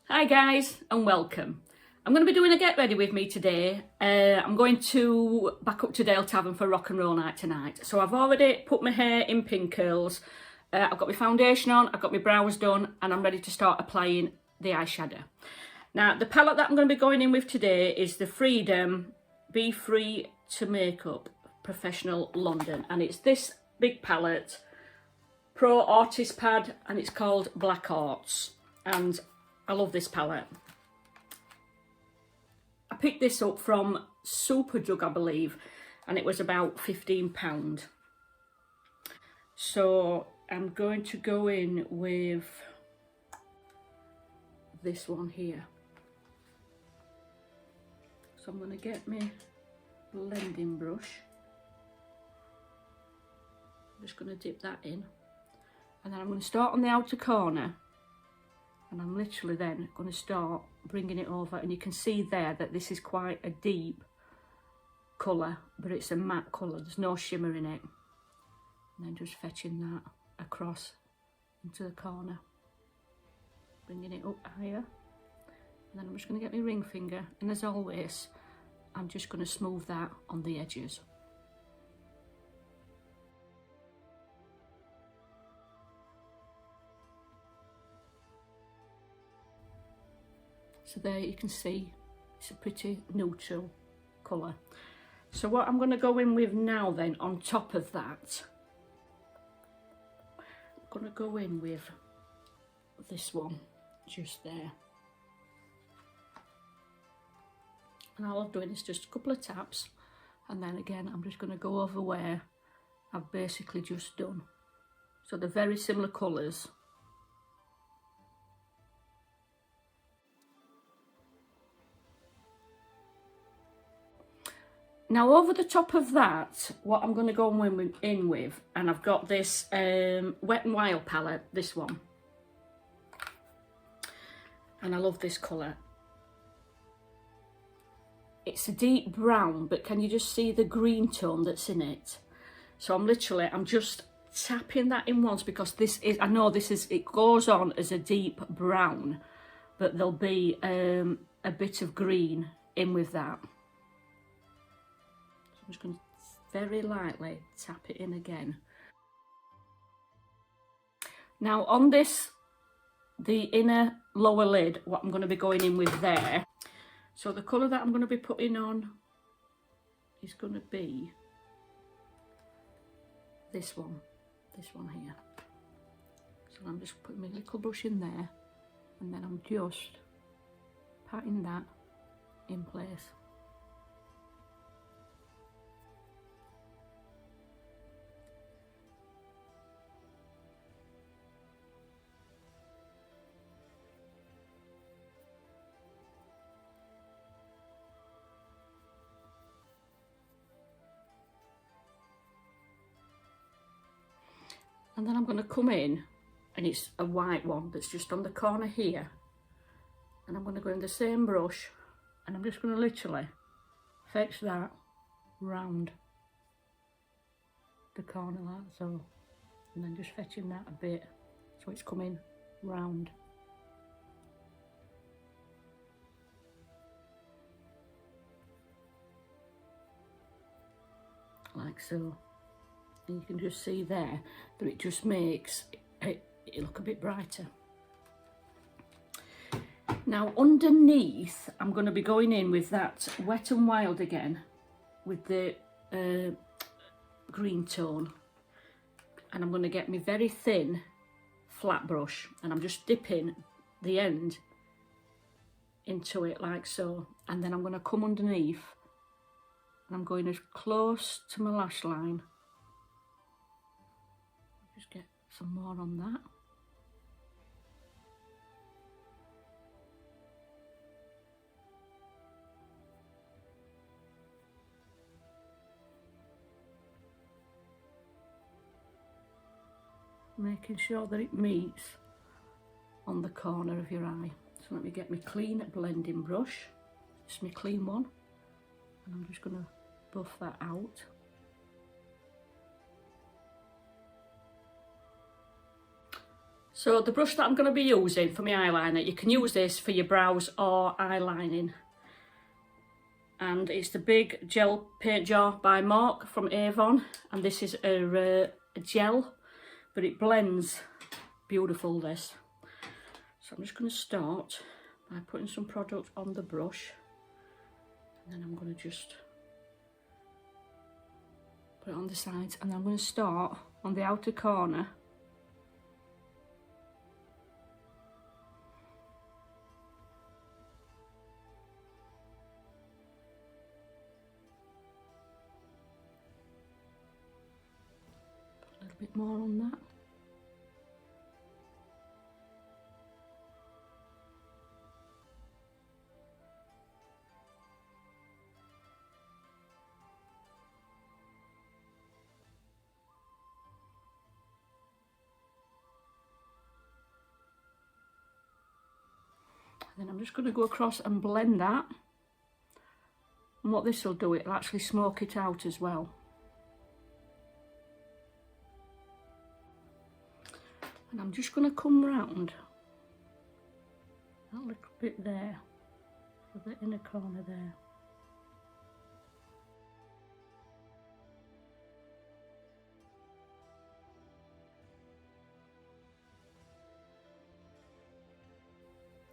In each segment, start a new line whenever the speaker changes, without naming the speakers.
Hi guys and welcome. I'm going to be doing a get ready with me today. I'm going to back up to Dale Tavern for rock and roll night tonight. So I've already put my hair in pin curls. I've got my foundation on, I've got my brows done, and I'm ready to start applying the eyeshadow. Now the palette that I'm going to be going in with today is the Freedom Be Free to Makeup Professional London, and it's this big palette, Pro Artist Pad, and it's called Black Arts, and I love this palette. I picked this up from Superdrug, I believe, and it was about £15. So I'm going to go in with this one here. So I'm going to get my blending brush. I'm just going to dip that in, and then I'm going to start on the outer corner. And I'm literally then going to start bringing it over, and you can see there that this is quite a deep colour, but it's a matte colour, there's no shimmer in it. And then just fetching that across into the corner, bringing it up higher. And then I'm just going to get my ring finger, and as always, I'm just going to smooth that on the edges. So there you can see it's a pretty neutral colour. So what I'm going to go in with now then, on top of that, I'm going to go in with this one just there. And all I'm doing is just a couple of taps, and then again I'm just going to go over where I've basically just done. So they're very similar colours. Now over the top of that, what I'm going to go in with, and I've got this Wet n Wild palette, this one. And I love this colour. It's a deep brown, but can you just see the green tone that's in it? So I'm just tapping that in once, because this is, I know this is, it goes on as a deep brown, but there'll be a bit of green in with that. I'm just going to very lightly tap it in again. Now on this, the inner lower lid, what I'm going to be going in with there. So the colour that I'm going to be putting on is going to be this one here. So I'm just putting my little brush in there, and then I'm just patting that in place. And then I'm going to come in, and it's a white one that's just on the corner here. And I'm going to go in the same brush, and I'm just going to literally fetch that round the corner like so. And then just fetching that a bit so it's coming round. Like so. And you can just see there that it just makes it look a bit brighter. Now underneath, I'm going to be going in with that Wet n Wild again, with the green tone. And I'm going to get my very thin flat brush, and I'm just dipping the end into it like so. And then I'm going to come underneath, and I'm going as close to my lash line. Just get some more on that. Making sure that it meets on the corner of your eye. So let me get my clean blending brush, just my clean one, and I'm just going to buff that out. So the brush that I'm going to be using for my eyeliner, you can use this for your brows or eyelining. And it's the big gel paint jar by Mark from Avon. And this is a gel, but it blends beautiful, this. So I'm just going to start by putting some product on the brush. And then I'm going to just put it on the sides. And I'm going to start on the outer corner. Put a little bit more on that. Then I'm just going to go across and blend that. And what this will do, it'll actually smoke it out as well. And I'm just going to come round that little bit there, so the inner corner there.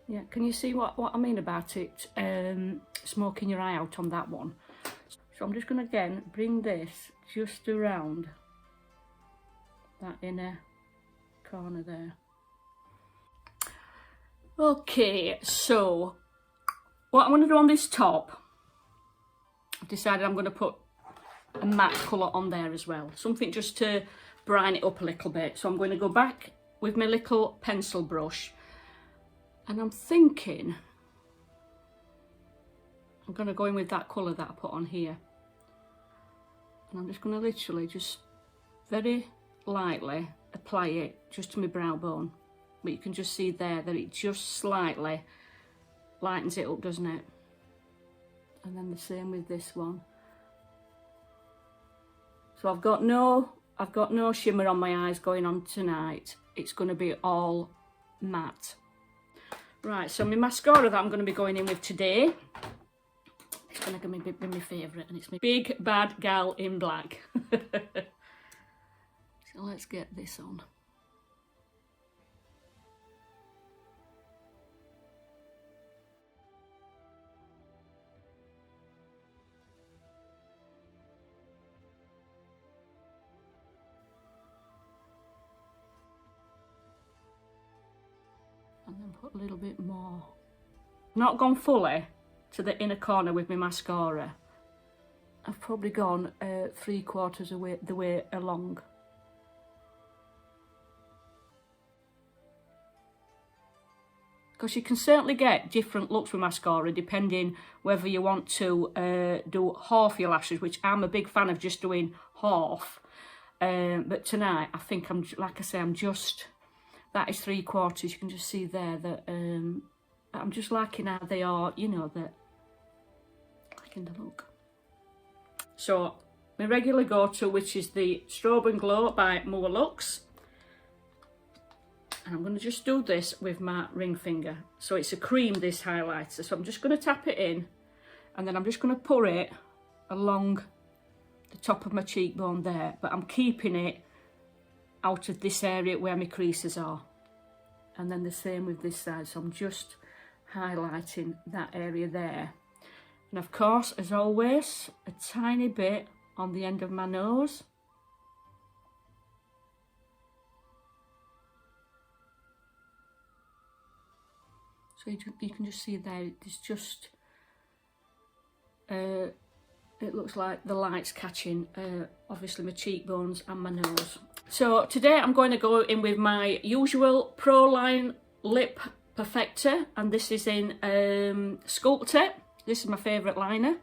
Yeah, can you see what I mean about it smoking your eye out on that one? So I'm just going to again bring this just around that inner corner there. Okay, so what I'm going to do on this top, I've decided I'm going to put a matte colour on there as well. Something just to brighten it up a little bit. So I'm going to go back with my little pencil brush. And I'm thinking I'm going to go in with that colour that I put on here. And I'm just going to literally just very lightly apply it just to my brow bone. But you can just see there that it just slightly lightens it up, doesn't it? And then the same with this one. So I've got no shimmer on my eyes going on tonight. It's going to be all matte. Right, so my mascara that I'm going to be going in with today, it's going to be my favourite, and it's my Big Bad Gal in Black. So let's get this on. And then put a little bit more. Not gone fully to the inner corner with my mascara. I've probably gone 3/4 of the way along. Because you can certainly get different looks with mascara depending whether you want to do half your lashes, which I'm a big fan of just doing half. But tonight, I think like I say, that is 3/4. You can just see there that I'm just liking how they are, you know, liking the look. So my regular go-to, which is the Strobe and Glow by Moore Lux. And I'm going to just do this with my ring finger. So it's a cream, this highlighter. So I'm just going to tap it in, and then I'm just going to pour it along the top of my cheekbone there. But I'm keeping it out of this area where my creases are. And then the same with this side. So I'm just highlighting that area there. And of course, as always, a tiny bit on the end of my nose. So you can just see there, it's just, it looks like the light's catching, obviously my cheekbones and my nose. So today I'm going to go in with my usual Pro Line Lip Perfector, and this is in Sculptor. This is my favourite liner.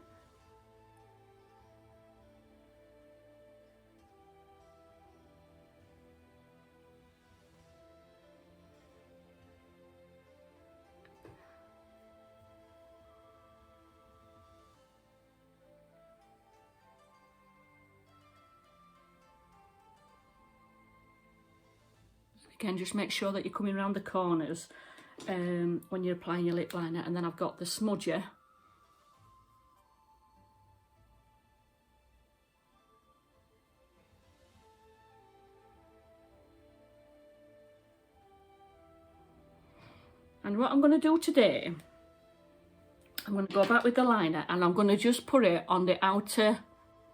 Again, just make sure that you're coming around the corners when you're applying your lip liner. And then I've got the smudger. And what I'm going to do today, I'm going to go back with the liner and I'm going to just put it on the outer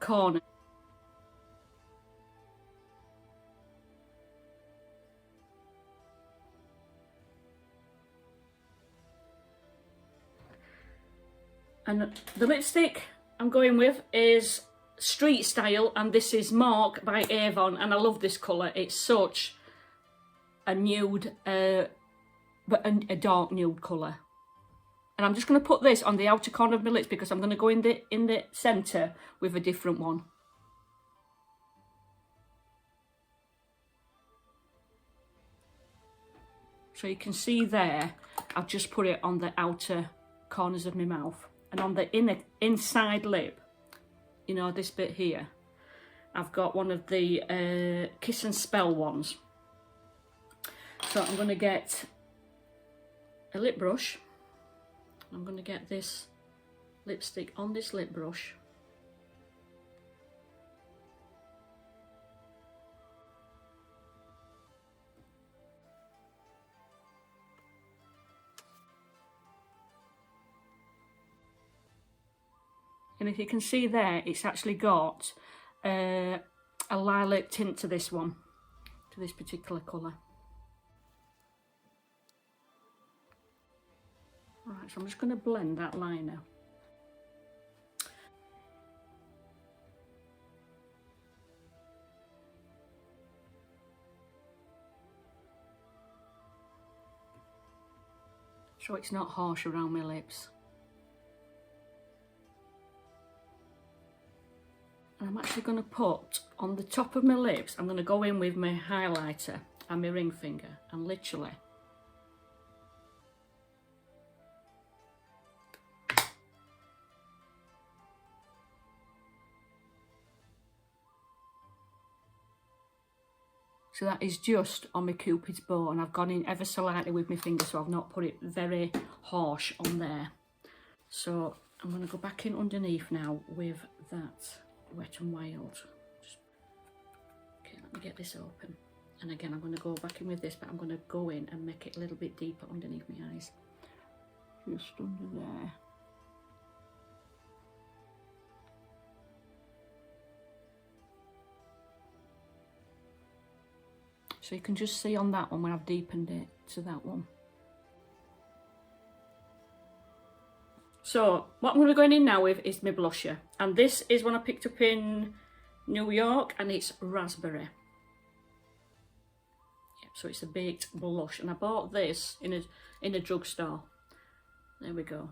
corner. And the lipstick I'm going with is Street Style, and this is Mark by Avon, and I love this colour. It's such a nude, but a dark nude colour. And I'm just going to put this on the outer corner of my lips because I'm going to go in the centre with a different one. So you can see there, I've just put it on the outer corners of my mouth. And on the inside lip, you know, this bit here, I've got one of the Kiss and Spell ones. So I'm going to get a lip brush. I'm going to get this lipstick on this lip brush. And if you can see there, it's actually got a lilac tint to this one, to this particular colour. Right, so I'm just going to blend that liner. So it's not harsh around my lips. And I'm actually going to put on the top of my lips, I'm going to go in with my highlighter and my ring finger and literally so that is just on my Cupid's bow, and I've gone in ever so lightly with my finger, so I've not put it very harsh on there. So I'm going to go back in underneath now with that Wet n Wild. Okay, let me get this open. And again, I'm going to go back in with this, but I'm going to go in and make it a little bit deeper underneath my eyes. Just under there. So you can just see on that one when I've deepened it to that one. So what I'm going to be going in now with is my blusher. And this is one I picked up in New York, and it's Raspberry. Yep, so it's a baked blush, and I bought this in a drugstore. There we go.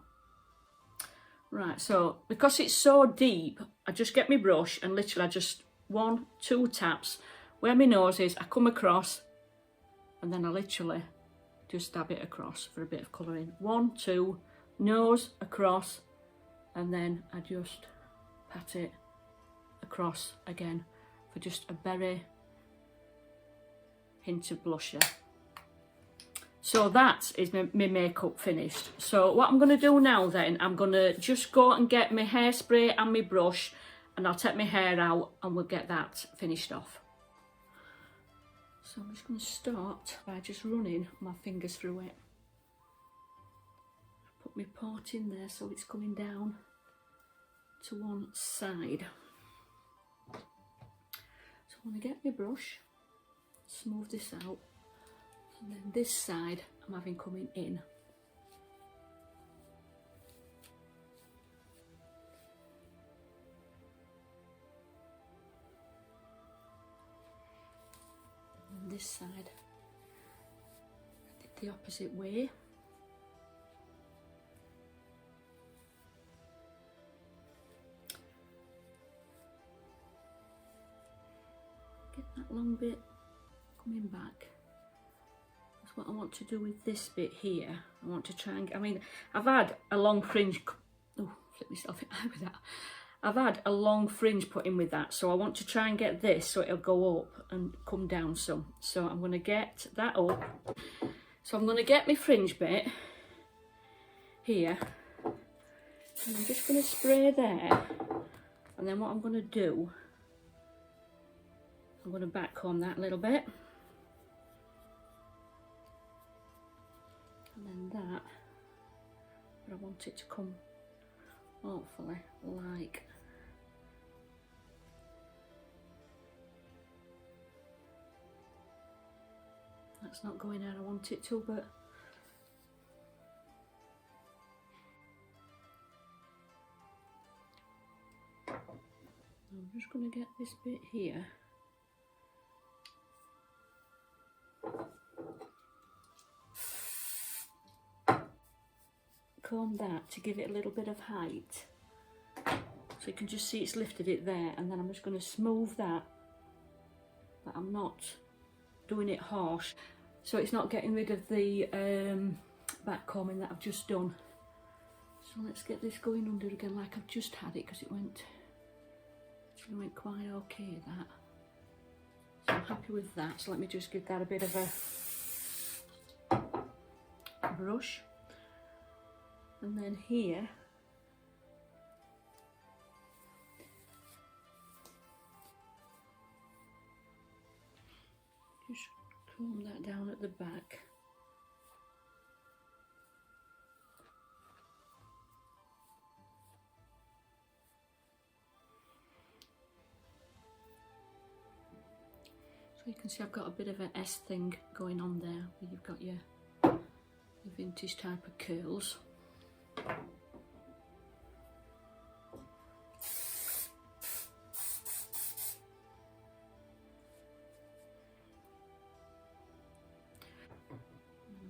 Right, so because it's so deep, I just get my brush and literally I just 1-2 taps where my nose is. I come across and then I literally just dab it across for a bit of colouring. 1, 2, nose across, and then I just pat it across again for just a very hint of blusher. So that is my makeup finished. So what I'm going to do now then, I'm going to just go and get my hairspray and my brush, and I'll take my hair out and we'll get that finished off. So I'm just going to start by just running my fingers through it. Put my part in there so it's coming down to one side. So I'm going to get my brush, smooth this out, and then this side I'm having coming in. And this side I did the opposite way. Get that long bit coming back. That's what I want to do with this bit here. I want to try and, I mean, I've had a long fringe, oh, flip myself in eye with that. I've had a long fringe put in with that, so I want to try and get this so it'll go up and come down some. So I'm going to get that up. So I'm going to get my fringe bit here, and I'm just going to spray there, and then what I'm going to do, I'm going to back comb that a little bit, and then that, but I want it to come hopefully like that's not going how I want it to, but I'm just going to get this bit here. Comb that to give it a little bit of height. So you can just see it's lifted it there, and then I'm just going to smooth that, but I'm not doing it harsh. So it's not getting rid of the back combing that I've just done. So let's get this going under again like I've just had it, because it went quite okay, that. So I'm happy with that. So let me just give that a bit of a brush. And then here, just comb that down at the back. So you can see I've got a bit of an S thing going on there, where you've got your vintage type of curls. I'm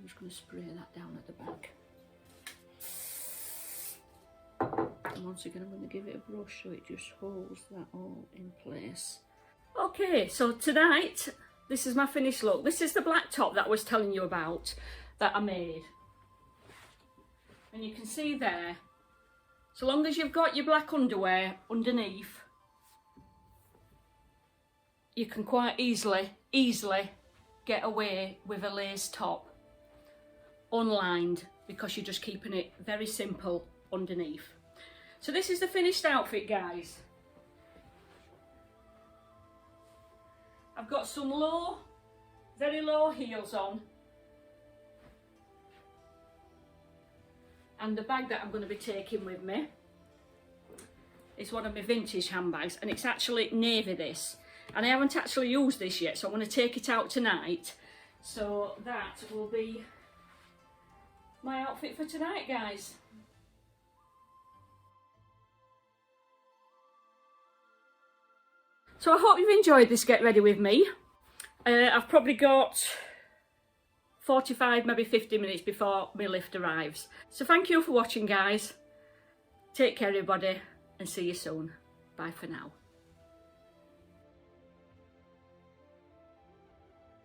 just going to spray that down at the back. And once again I'm going to give it a brush so it just holds that all in place. Okay, so tonight this is my finished look. This is the black top that I was telling you about that I made. And you can see there, so long as you've got your black underwear underneath, you can quite easily get away with a lace top, unlined, because you're just keeping it very simple underneath. So this is the finished outfit, guys. I've got some low, very low heels on. And the bag that I'm going to be taking with me is one of my vintage handbags, and it's actually navy, this. And I haven't actually used this yet, so I'm going to take it out tonight. So that will be my outfit for tonight, guys. So I hope you've enjoyed this get ready with me. I've probably got 45, maybe 50 minutes before my lift arrives. So thank you for watching, guys. Take care, everybody, and see you soon. Bye for now.